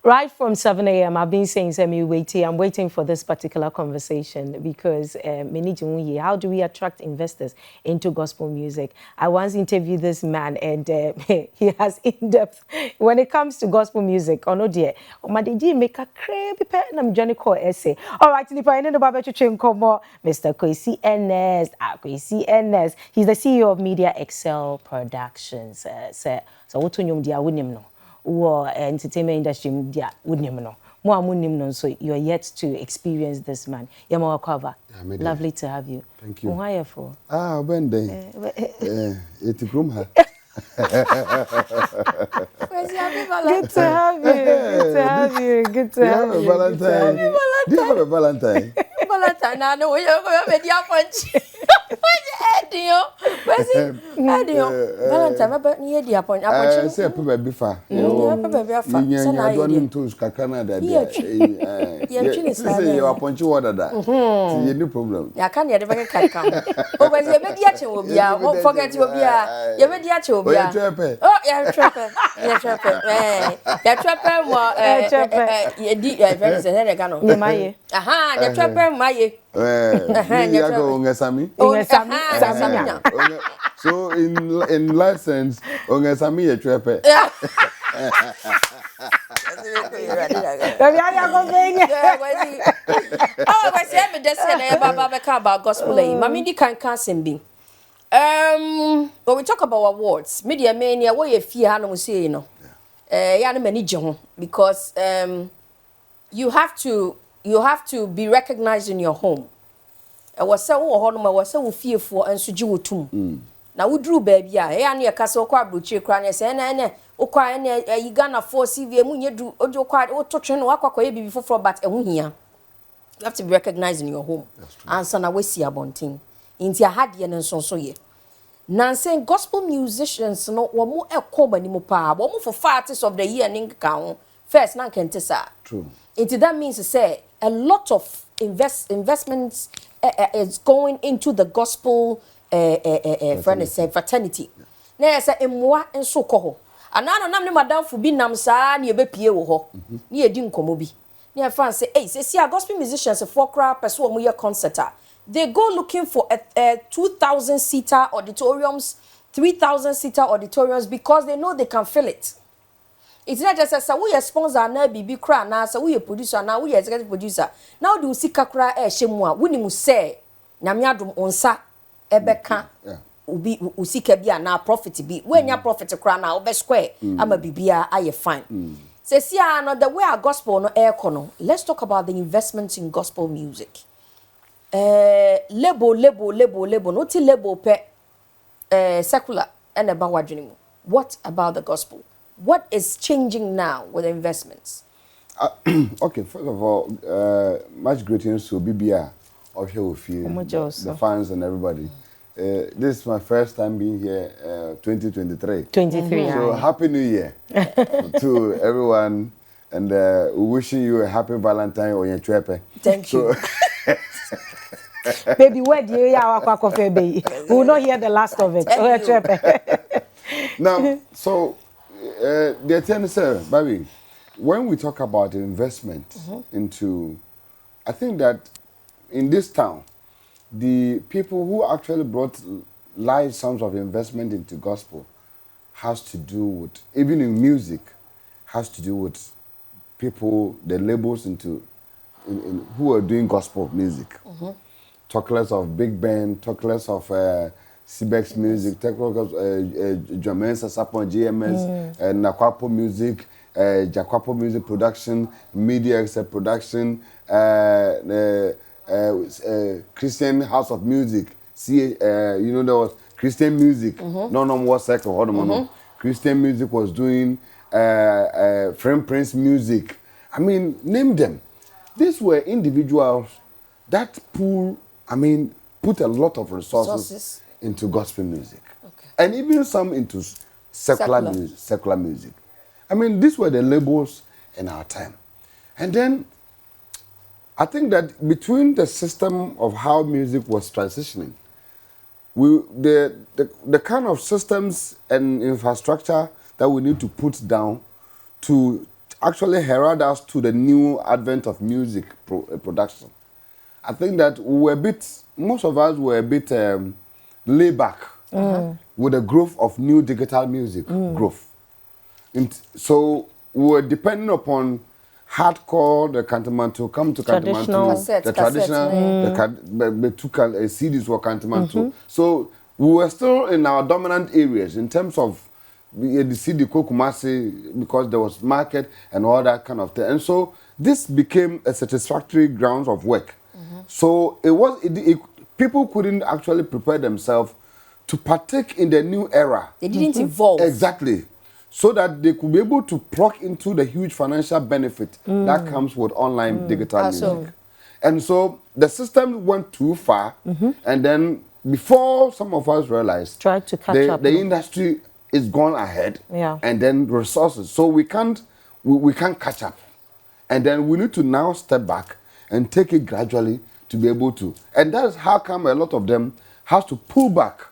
Right from 7 a.m., I've been saying, Semi, waiting. I'm waiting for this particular conversation because how do we attract investors into gospel music? I once interviewed this man, and he has in-depth when it comes to gospel music. Oh no, dear, make a crazy essay. All right, Mr. Kwesi Ernest, Kwesi Ernest. He's the CEO of Media Excel Productions. So what to know? Or entertainment industry media wouldn't know. More no, so you're yet to experience this man. Yamawa cover. Lovely to have you. Thank you. Why for? When day? It's room her. Good to have you. Good to have you. Good to have you. Valentine. Do you have a Valentine? Valentine, I know you're going to be a punch. Valentine, but near the appointment. I say, baby, far. You don't to Canada. You appoint you order that. No problem. I can't get a come. Oh, when you're mediator will be, I won't forget you'll be a you're mediator will be a oh, you're a trapper. You're a trapper. You're a trapper. You did a very Senegano. Aha, the trapper, my. So in license, Ongasami a trapper. Oh, I said, but that's about gospel. Mammy can't sing be. But we talk about awards. Media mania, what you fear, I don't say, you know. Because you have to be recognized in your home. I was so home, I was so fearful and so you too. Now we drew baby, yeah, and your castle quite butcher crying, and o quite you gonna force CV, and you do or quite or touching or quite before, but a here. You have to be recognized in your home. And son, I will see a bunting. Into your heart, and so ye. Nancy, gospel musicians, no one more a common in Mopa, one more for artists of the year in count. First, none can tessa. True. Into that means to say a lot of investments is going into the gospel fraternity. Now, say, in what and so called. And I don't know, madam, for being Namsa, near Bepie, near Dinkomobi. Near France, say, hey, see, our gospel musicians, a 4-crowd person, we are concert. They go looking for a 2,000-seater auditoriums, 3,000-seater auditoriums because they know they can fill it. It's not just as we a sponsor now, BB Cra, now, so we a producer, now we a executive producer. Now do see Kakra Shemwa, we need say, Namiadum onsa, Ebeka, ubi usikebia na profit be. When your profit cry now, be square, I'm a BBA, I fine. Say, see, the way our gospel no air kono. Let's talk about the investments in gospel music. Label, not label pe secular and about what you know. What about the gospel? What is changing now with the investments? Okay, first of all, much greetings to BBR of here with you, the fans and everybody. This is my first time being here, 2023. 23. So happy New Year to everyone, and wishing you a happy Valentine or your trip. Thank you. Baby, where do you are? We will not hear the last of it. Now, so the attorney said, baby, when we talk about investment into, I think that in this town, the people who actually brought large sums of investment into gospel has to do with, even in music, has to do with people, the labels into who are doing gospel music. Talk less of Big Band, talk less of CBEX music, talk less of Jermaine Sasapon, GMS, Nakwapo music, Jakwapo music production, Media Excel production, Christian House of Music. There was Christian music. No more second. Christian music was doing Friend Prince music. I mean, name them. These were individuals that put a lot of resources into gospel music. Okay. And even some into secular music. I mean, these were the labels in our time. And then, I think that between the system of how music was transitioning, the kind of systems and infrastructure that we need to put down to actually herald us to the new advent of music production. I think that most of us were a bit laid back with the growth of new digital music growth. So we were depending upon hardcore, the Kantamanto, come to Kantamanto, the traditional, the two CDs were Kantamanto. So we were still in our dominant areas in terms of the CD Kokumasi, because there was market and all that kind of thing. And so this became a satisfactory grounds of work. So people couldn't actually prepare themselves to partake in the new era. They didn't evolve. Exactly. So that they could be able to plug into the huge financial benefit that comes with online digital music. And so the system went too far, and then before some of us realized, tried to catch up. The industry is gone ahead, and then resources. So we can't catch up, and then we need to now step back and take it gradually to be able to. And that's how come a lot of them has to pull back,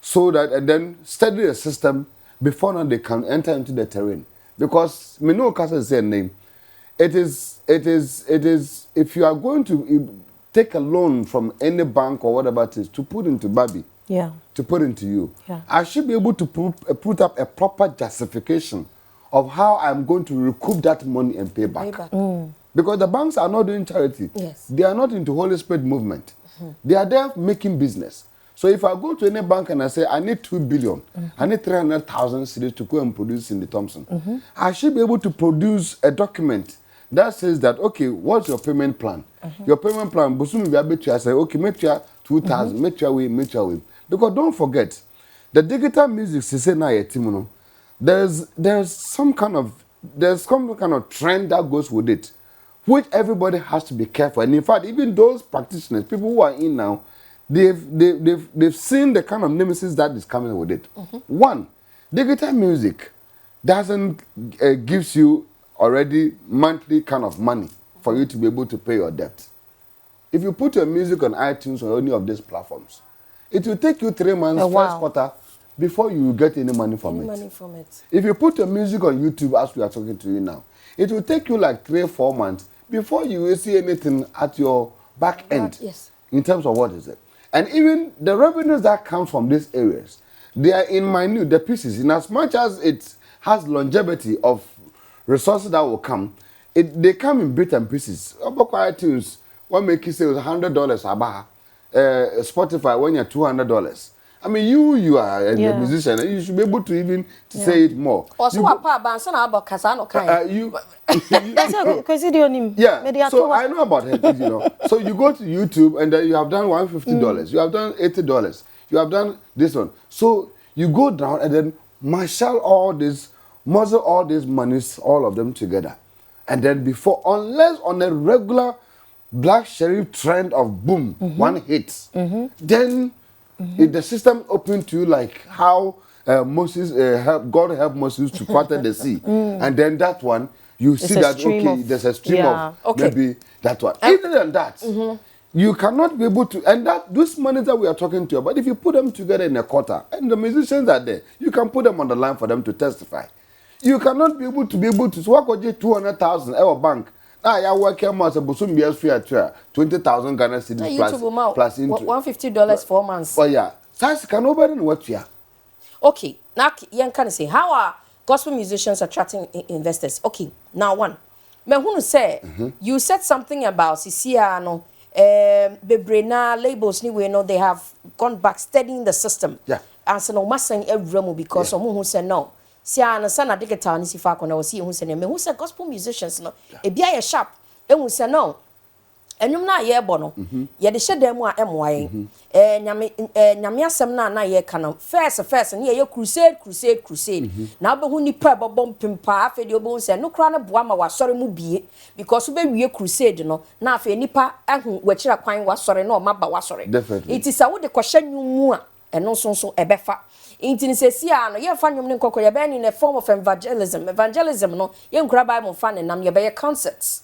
so that and then study the system before now they can enter into the terrain. Because me know Casa say name. It is if you are going to take a loan from any bank or whatever it is to put into Babi, to put into you, I should be able to put up a proper justification of how I'm going to recoup that money and pay back. Because the banks are not doing charity. They are not into Holy Spirit movement. They are there making business. So if I go to any bank and I say, I need 2 billion, I need 300,000 cedis to go and produce in the Thompson, I should be able to produce a document that says that, okay, what's your payment plan? Your payment plan, I say, okay, make sure 2,000, make sure we. Because don't forget, the digital music, there's some kind of trend that goes with it, which everybody has to be careful. And in fact, even those practitioners, people who are in now, they've seen the kind of nemesis that is coming with it. One, digital music doesn't gives you already monthly kind of money for you to be able to pay your debt. If you put your music on iTunes or any of these platforms, it will take you 3 months, first quarter, before you get any money from it. If you put your music on YouTube, as we are talking to you now, it will take you like 3-4 months before you will see anything at your back end. In terms of what is it. And even the revenues that comes from these areas, they are in minute, the pieces, in as much as it has longevity of resources that will come, they come in bits and pieces. About iTunes, what make you say it was $100 abaha. Spotify, when you're $200. I mean, you are a musician, and you should be able to even say it more. Also, so I know about it, you know. So you go to YouTube and you have done $150, you have done $80, you have done this one. So you go down and then muzzle all these monies, all of them together. And then unless on a regular Black Sheriff trend of boom, one hits, then if the system open to you like how Moses, God helped Moses to part the sea, and then that one, you see that, okay, there's a stream of maybe that one. Other than that, you cannot be able to, and that those money that we are talking to you about, if you put them together in a quarter, and the musicians are there, you can put them on the line for them to testify. You cannot be able to, so what could you 200,000 our bank? I work here as a bosom be as 20,000 Ghana cedis plus interest. $150 4 months. Oh yeah. Size can nobody know what you are. Okay. Now you can say how are gospel musicians attracting investors? Okay. Now one. Me who say you said something about Cecilia no Bebrena labels ni we know they have gone back studying the system. Yeah. And so no massing every because someone who said no. Si ana sana digital ni si fa kona wasi hu se ne me hu se gospel musicians no e bia ye sharp e hu se no enwum na ye bo no ye de hyedam a emoaye nyame asem na ye kana first ne ye crusade na be hu nipa bobom pimpa afa de obo se no kra ne boa ma wasore mu bie because be wie crusade no na afa nipa ahu wachira kwan wasore na o maba wasore it is a wo de kwahya nwumu a eno so ebefa inti nsesia no ye fa nwom ne nkokọ ye be ni in a form of evangelism no ye nkura bible fa ne nam ye be concerts.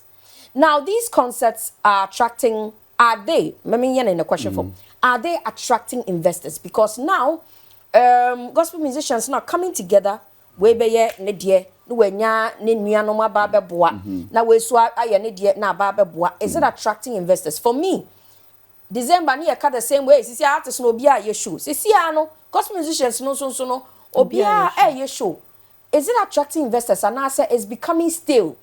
Now these concerts are attracting, are they attracting investors? Because now gospel musicians now coming together we be ye ne die no wanya ne nuanom aba beboa na we so aye ne de na aba beboa. Is it attracting investors? For me, December ni the same way. Sisi artists no obi a ye show. Sisi ano gospel musicians no no obi a ye show. Is it attracting investors? And I say it's becoming stale.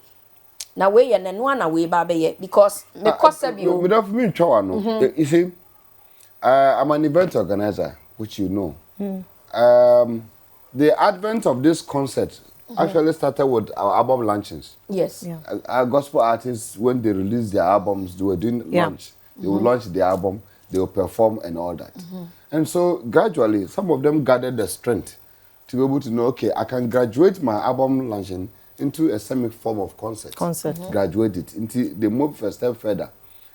Na we ye na no na we ba be ye because me kosa bi o. Me don't mean chow no. You see, I'm an event organizer, which you know. The advent of this concert actually started with our album launchings. Yes. Yeah. Our gospel artists, when they released their albums, they were doing launch. They will launch the album, they will perform and all that. And so gradually, some of them gathered the strength to be able to know, okay, I can graduate my album launching into a semi-form of concert. Graduate it. Until they move a step further.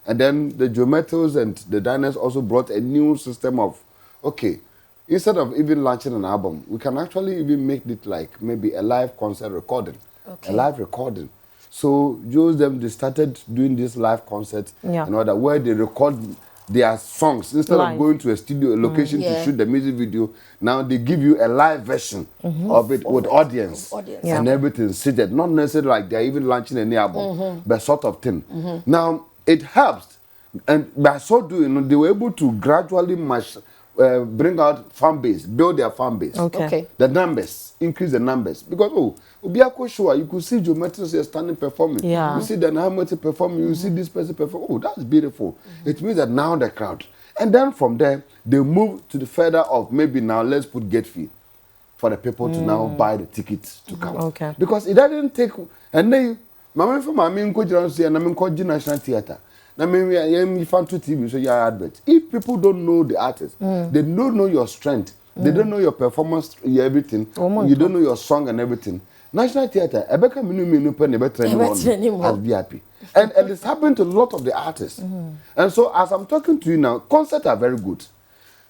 And then the Geometals and the Diners also brought a new system of, okay, instead of even launching an album, we can actually even make it like maybe a live concert recording. A live recording. So they started doing this live concert and all that, where they record their songs instead of going to a studio a location to shoot the music video. Now they give you a live version of it with audience and everything seated. Not necessarily like they're even launching any album, but sort of thing. Now it helps, and by so doing, they were able to gradually bring out fan base, build their fan base. The numbers, increase the numbers. Because Obiako show, you could see Joe Metis standing performing. You see the Nahamati performing, you see this person perform. Oh, that's beautiful. It means that now the crowd. And then from there, they move to the further of maybe now let's put gate fee for the people to now buy the tickets to come. Because it doesn't take, and then, Mama from Mami Nko and I'm in National Theatre. I mean, we found two TV, so you're advert. If people don't know the artist, they don't know your strength, they don't know your performance, your everything, you don't know your song and everything. National Theatre, Ebeka Minu Pen, never train as VIP. And it's happened to a lot of the artists. And so, as I'm talking to you now, concerts are very good.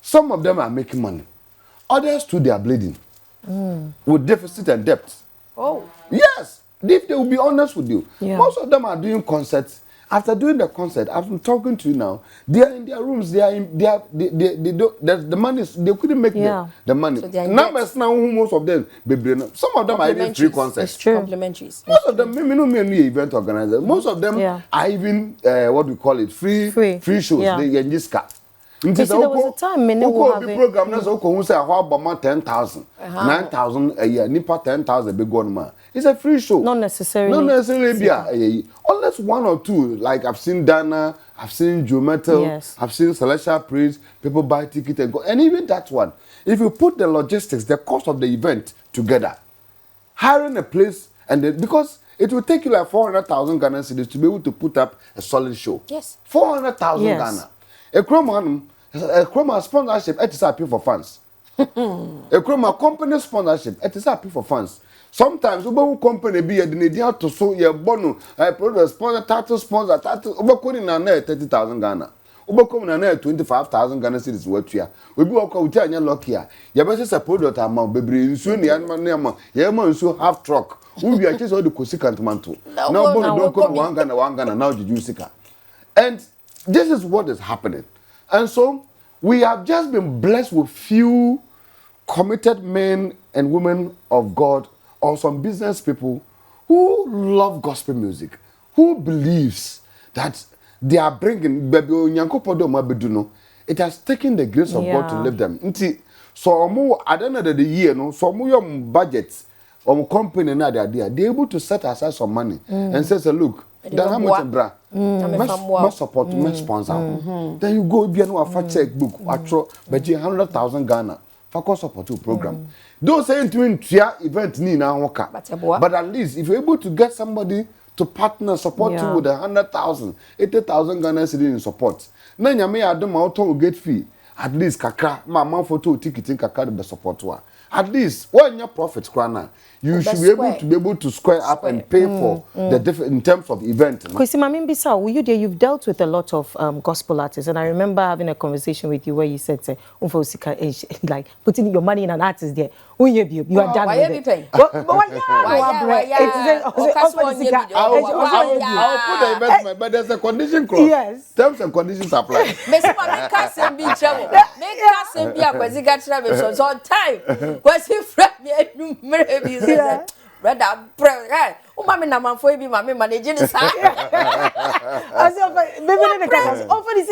Some of them are making money. Others, too, they are bleeding with deficit and debt. Oh. Yes, if they will be honest with you. Most of them are doing concerts. After doing the concert, I'm talking to you now. They are in their rooms. They don't. The money. They couldn't make the money. So numbers now. Most of them. Some of them are even free concerts. It's true. Complimentaries. Most of them. Maybe event organizers. Most of them are even what we call it free shows. They in this car. You see, there was a time many were having program na so ko say how about 10,000 9,000 a year nipa 10,000 big one man. It's a free show. Not necessarily. Not necessarily unless one or two, like I've seen Dana, I've seen Joe Metal, I've seen Celestial Praise, people buy ticket and go. And even that one, if you put the logistics, the cost of the event together, hiring a place and because it will take you like 400,000 Ghana cedis to be able to put up a solid show. 400,000 Ghana. A Chroma sponsorship, it is happy for fans. A Chroma company sponsorship, it is happy for fans. Sometimes, Uber company be a dinner to so your bono, I put a sponsor, tattoo sponsor, Uber calling an 30,000 Ghana. Uber coming an 25,000 Ghana cities worth here. We be walk out here, lucky here. Your best support that amount, baby, soon the animal, Yaman, so half truck. We be just all the Cosicant mantle. Now, don't come 1 Ghana, now the Jusica. And this is what is happening. And so we have just been blessed with few committed men and women of God or some business people who love gospel music, who believes that they are bringing it has taken the grace of God to lift them. So at the end of the year, no, so your budgets company na they're able to set aside some money and say, look, then how much bra? Must support, must sponsor. Then you go be a fat checkbook, but 100,000 Ghana for support to program. Don't say to event ni na waka. But at least if you're able to get somebody to partner support you with 100,000, 80,000 Ghana cedis in support. Na nyame adom auto get fee. At least kakra, my photo ticket in kakra the support wa. At least when your profits krana, you should be able to square up and pay for the different in terms of event. Kwesi Ernest, you've dealt with a lot of gospel artists, and I remember having a conversation with you where you said, like putting your money in an artist there. You are done with it. I'll put the investment, but there's a condition clause. Yes. Terms and conditions apply. On time. Kwesi friend me maybe brother, brother. Oh, mammy, na man for be mammy managing the side. I said, maybe the guy offer this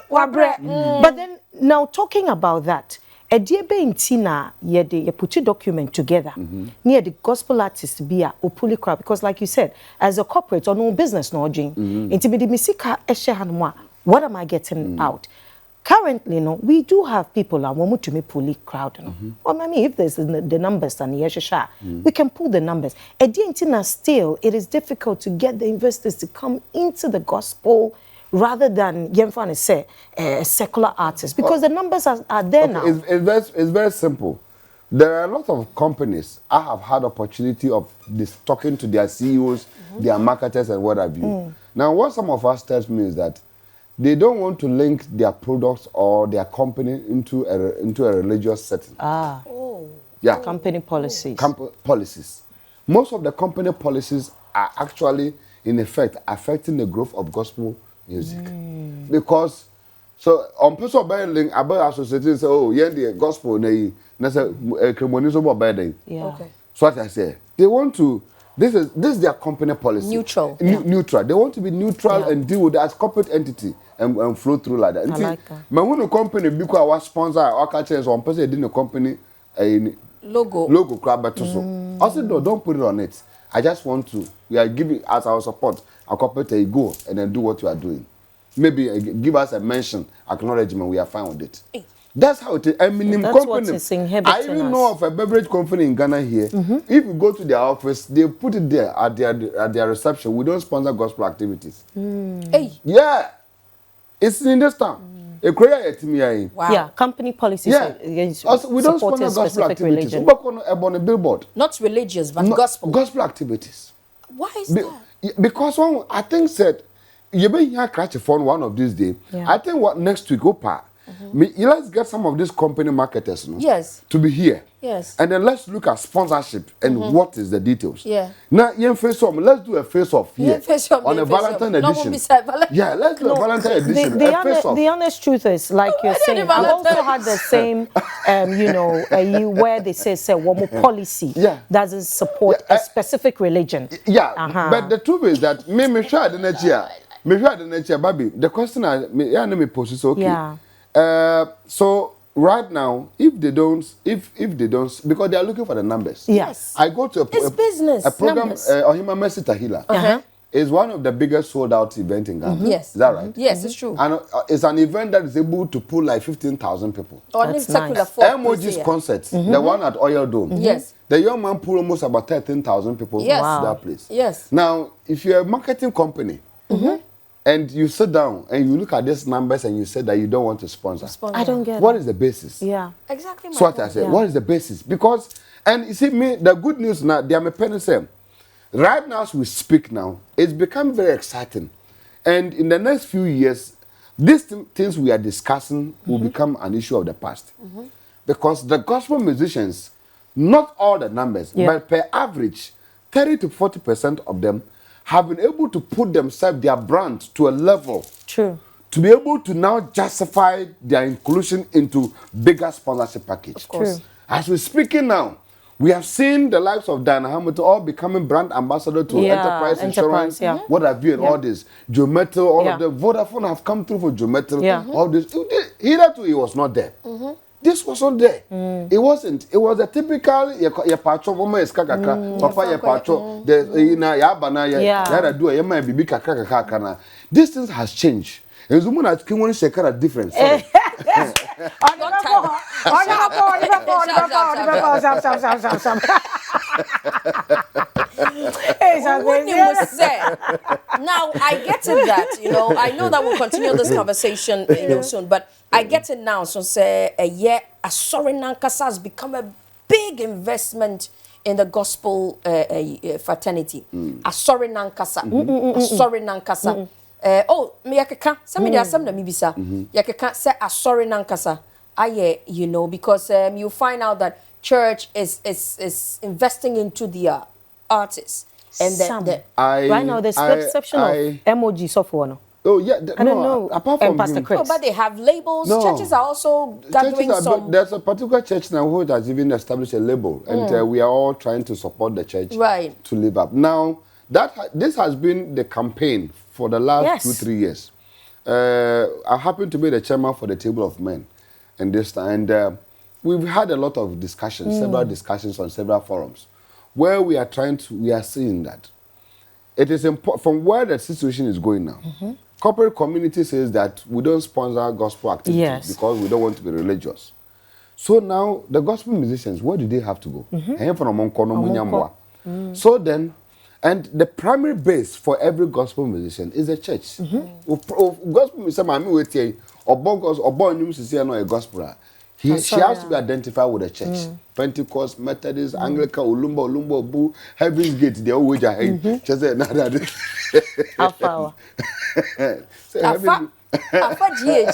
wabre. But then now talking about that, a dear Bentina, you put your document together near the gospel artist be a opuli crowd because, like you said, as a corporate or no business, no dream, intimidate misika eshe what am I getting out? Currently, no, we do have people and want to me pull crowd. No, or I mean, if there's the numbers and we can pull the numbers. At the end, still, it is difficult to get the investors to come into the gospel rather than Yemfan say secular artists because the numbers are there now. It's very simple. There are a lot of companies I have had opportunity of talking to their CEOs, their marketers, and what have you. Now, what some of us tells me is that they don't want to link their products or their company into a religious setting. Yeah. Company policies. Policies. Most of the company policies are actually, in effect, affecting the growth of gospel music. Because, so, on person by link, about associated say, oh, yeah, the gospel, that's a cremonism or by day. Yeah. Okay. So what I say, they want to. This is their company policy. Neutral. Neutral. They want to be neutral and deal with that as corporate entity and flow through like that. I like that. But when a company because our sponsor or catches one person in the company a logo crab but so. I said no, don't put it on it. I just want to. We are giving as our support. Our corporate a go and then do what you are doing. Maybe give us a mention, acknowledgement. We are fine with it. That's how it is. I mean, that's company. What is inhibiting I even know of a beverage company in Ghana here. If you go to their office, they put it there at their reception. We don't sponsor gospel activities. Hey. Yeah, it's in this town. A prayer at me. Wow. Yeah, company policies. Yeah. Also, we don't sponsor gospel activities. We work on a billboard. Not religious, but gospel. Gospel activities. Why is that? Because one, I think said, you may hear catch a phone one of these days. Yeah. I think what next week go pa. Let's get some of these company marketers to be here. Yes. And then let's look at sponsorship and what is the details. Yeah. Now, let's do a face-off here on a Valentine edition. Yeah, let's do a Valentine edition. The honest truth is, like you're saying, I've also had the same, where they say one more policy doesn't support a specific religion. Yeah, but the truth is that me sure the next year, Baby, the question I pose is okay. Yeah. So right now, if they don't, because they are looking for the numbers. Yes. I go to a program, Ohima Mercy Tahila. Is one of the biggest sold out events in Ghana. Yes. Is that right? Yes, it's true. And it's an event that is able to pull like 15,000 people. That's nice. Emoji's concert, the one at Oil Dome. Yes. The young man pulled almost about 13,000 people to that place. Yes. Now, if you're a marketing company, and you sit down and you look at these numbers and you say that you don't want to sponsor. I don't get what is the basis? Yeah. Exactly. So what I say, what is the basis? Because, and you see, the good news now, they are my parents say, right now as we speak now, it's become very exciting. And in the next few years, these things we are discussing will become an issue of the past. Because the gospel musicians, not all the numbers, but per average, 30 to 40% of them have been able to put themselves, their brand, to a level. True. To be able to now justify their inclusion into bigger sponsorship package. Of course. True. As we're speaking now, we have seen the likes of Diana Hamilton all becoming brand ambassador to Enterprise Insurance, what have you, and all this. Joe Metal, all of them. Vodafone have come through for Joe Metal, all this. Hitherto, he was not there. This was not there. It wasn't. It was a typical your patro mama is kakaka, papa your patro, the ya bana ya do ya might be kakaka. This thing has changed. And woman has come one shekara difference. Now I get it that I know that we'll continue this conversation soon, but I get it now. So say a sorry nankasa has become a big investment in the gospel fraternity. A sorry nankasa, a sorry nankasa. Me yakeka. Some of the some na mibisa. Yakeka say a sorry nankasa. Because you find out that church is investing into their artists. And right now, there's perception of emoji software. No? Oh yeah, I don't know. Apart from Pastor him, Chris. No, but they have labels. No. Churches are also gathering some. There's a particular church now who has even established a label, and we are all trying to support the church Right. to live up. Now, this has been the campaign for the last 2-3 years. I happen to be the chairman for the Table of Men, and we've had a lot of discussions, several discussions on several forums, where we are seeing that it is important from where the situation is going now. Corporate community says that we don't sponsor gospel activities because we don't want to be religious. So now the gospel musicians, where do they have to go? So then, and the primary base for every gospel musician is the church. Gospel musician, a gospel. She has to be identified with the church. Pentecost, Methodist, Anglican, Olumba, Boo, Heaven's Gate, they all wage ahead. Just say, Alpha. Alpha GH.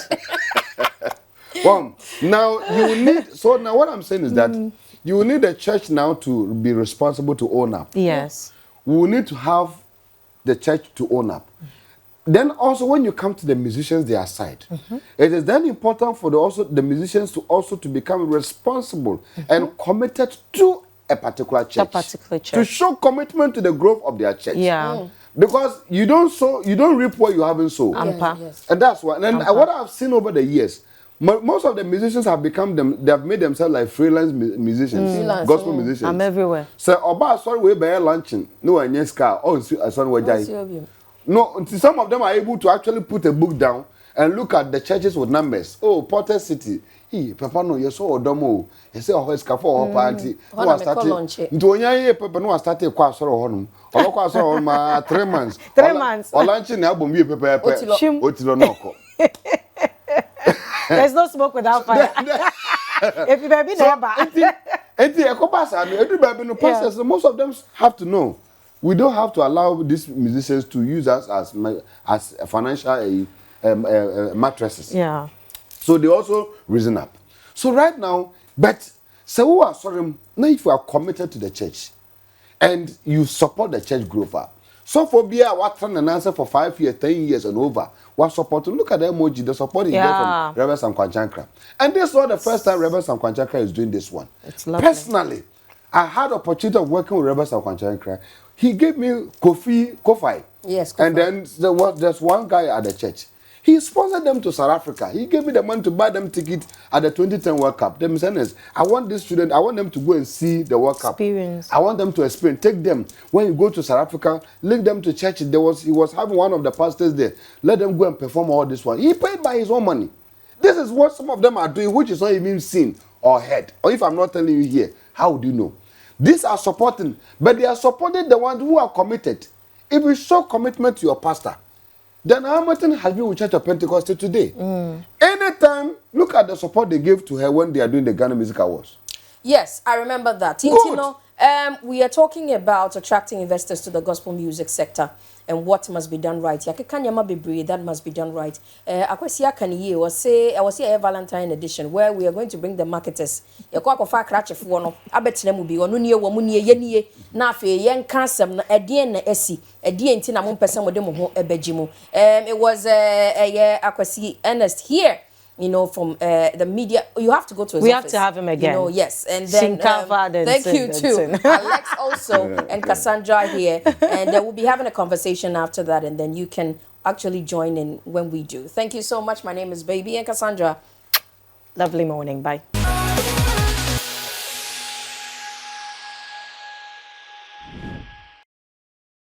Well, now you will need. So now what I'm saying is that you will need the church now to be responsible to own up. Yes. We will need to have the church to own up. Then also when you come to the musicians their side, it is then important for the musicians to become responsible and committed to a particular church. To show commitment to the growth of their church. Yeah. Because you don't reap what you haven't sown. Yes. And that's why. And what I've seen over the years, most of the musicians have they have made themselves like freelance musicians, gospel musicians. I'm everywhere. So, Oba, sorry, we bear lunching. No, and yes, car. Oh, son, we die. No, some of them are able to actually put a book down and look at the churches with numbers. Oh, Porter City. Papa no, you saw Odomo. You say, oh, it's for party. No, I started. Ntonya Papa no, I started quite sorrow honum. Or quite sorrow 3 months. 3 months. Or lunching album, you Papa. Otilo Noko. There's no smoke without fire. If you baby never. Everybody no pastors. Most of them have to know. We don't have to allow these musicians to use us as financial mattresses. Yeah. So they also reason up. So right now, but so who are sorry, now if you are committed to the church and you support the church growth, so for beer, what turn an answer for 5 years, 10 years and over, what support to look at the emoji, the support is there from Reverend Sam Kwanchankrah. And this was the first time Reverend Sam Kwanchankrah is doing this one. It's lovely. Personally, I had the opportunity of working with Reverend Sam Kwanchankrah. He gave me Kofi. Yes, Kofi. And then there's one guy at the church. He sponsored them to South Africa. He gave me the money to buy them tickets at the 2010 World Cup. Them senders, I want them to go and see the World Cup. Experience. I want them to experience. Take them. When you go to South Africa, link them to church. He was having one of the pastors there. Let them go and perform all this one. He paid by his own money. This is what some of them are doing, which is not even seen or heard. Or if I'm not telling you here, how would you know? These are supporting, but they are supporting the ones who are committed. If you show commitment to your pastor, then Hamilton has been with Church of Pentecost till today. Anytime, look at the support they gave to her when they are doing the Ghana Music Awards. Yes, I remember that. You know, we are talking about attracting investors to the gospel music sector and what must be done right. That must be done right. Kwesi Ernest was say a Valentine edition where we are going to bring the marketers. It was Kwesi Ernest here. You know, from the media, you have to go to his office. We have to have him again. You know, yes, and then thank you too, Alex also and Cassandra here, and we'll be having a conversation after that, and then you can actually join in when we do. Thank you so much. My name is Baby and Cassandra. Lovely morning. Bye.